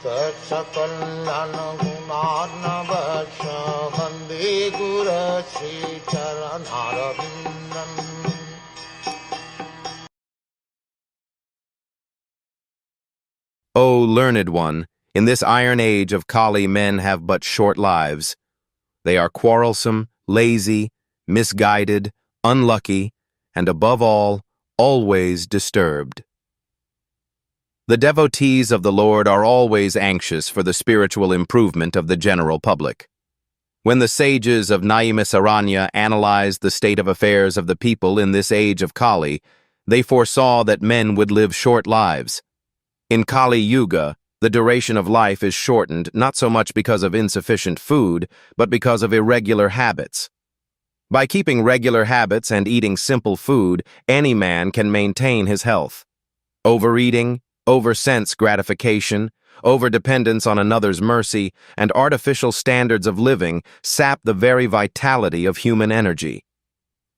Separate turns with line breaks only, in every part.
सकल्यान गुणार्णवश Vande गुरश्री चरणारविन्दम्।
O learned one, in this iron age of Kali men have but short lives. They are quarrelsome, lazy, misguided, unlucky, and above all, always disturbed. The devotees of the Lord are always anxious for the spiritual improvement of the general public. When the sages of Naimisaranya analyzed the state of affairs of the people in this age of Kali, they foresaw that men would live short lives. In Kali Yuga, the duration of life is shortened not so much because of insufficient food, but because of irregular habits. By keeping regular habits and eating simple food, any man can maintain his health. Overeating, over-sense gratification, over-dependence on another's mercy, and artificial standards of living sap the very vitality of human energy.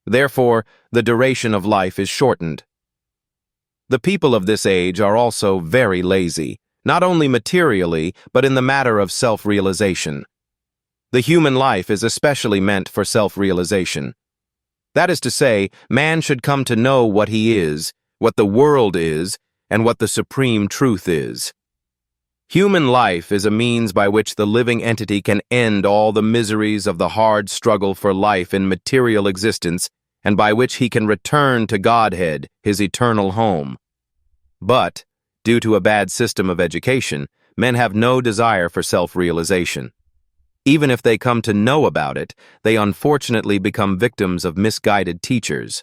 Therefore, the duration of life is shortened. The people of this age are also very lazy, not only materially, but in the matter of self-realization. The human life is especially meant for self-realization. That is to say, man should come to know what he is, what the world is, and what the supreme truth is. Human life is a means by which the living entity can end all the miseries of the hard struggle for life in material existence, and by which he can return to Godhead, his eternal home. But, due to a bad system of education, men have no desire for self-realization. Even if they come to know about it, they unfortunately become victims of misguided teachers.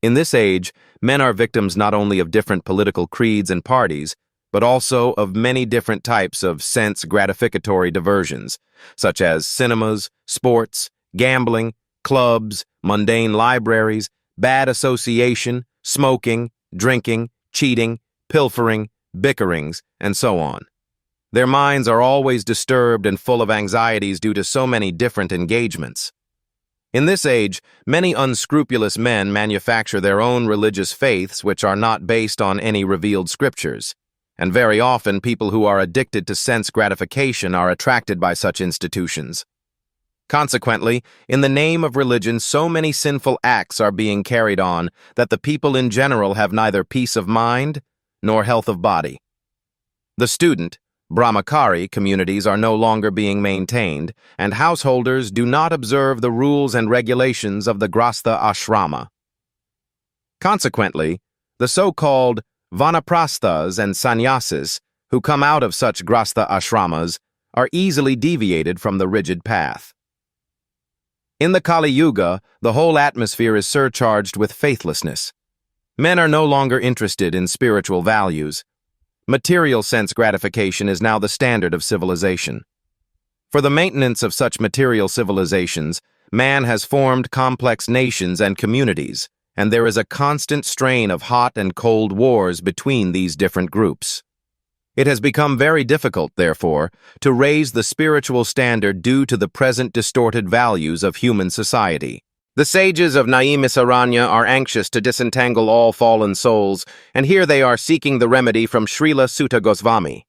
In this age, men are victims not only of different political creeds and parties, but also of many different types of sense-gratificatory diversions, such as cinemas, sports, gambling, clubs, mundane libraries, bad association, smoking, drinking, cheating, pilfering, bickerings, and so on. Their minds are always disturbed and full of anxieties due to so many different engagements. In this age, many unscrupulous men manufacture their own religious faiths which are not based on any revealed scriptures, and very often people who are addicted to sense gratification are attracted by such institutions. Consequently, in the name of religion, so many sinful acts are being carried on that the people in general have neither peace of mind nor health of body. The student, Brahmachari communities are no longer being maintained, and householders do not observe the rules and regulations of the Grastha ashrama. Consequently, the so-called vanaprasthas and sannyasis who come out of such Grastha ashramas are easily deviated from the rigid path. In the Kali Yuga, the whole atmosphere is surcharged with faithlessness. Men are no longer interested in spiritual values. Material sense gratification is now the standard of civilization. For the maintenance of such material civilizations, man has formed complex nations and communities, and there is a constant strain of hot and cold wars between these different groups. It has become very difficult, therefore, to raise the spiritual standard due to the present distorted values of human society. The sages of Naimisaranya are anxious to disentangle all fallen souls, and here they are seeking the remedy from Srila Sutta Goswami.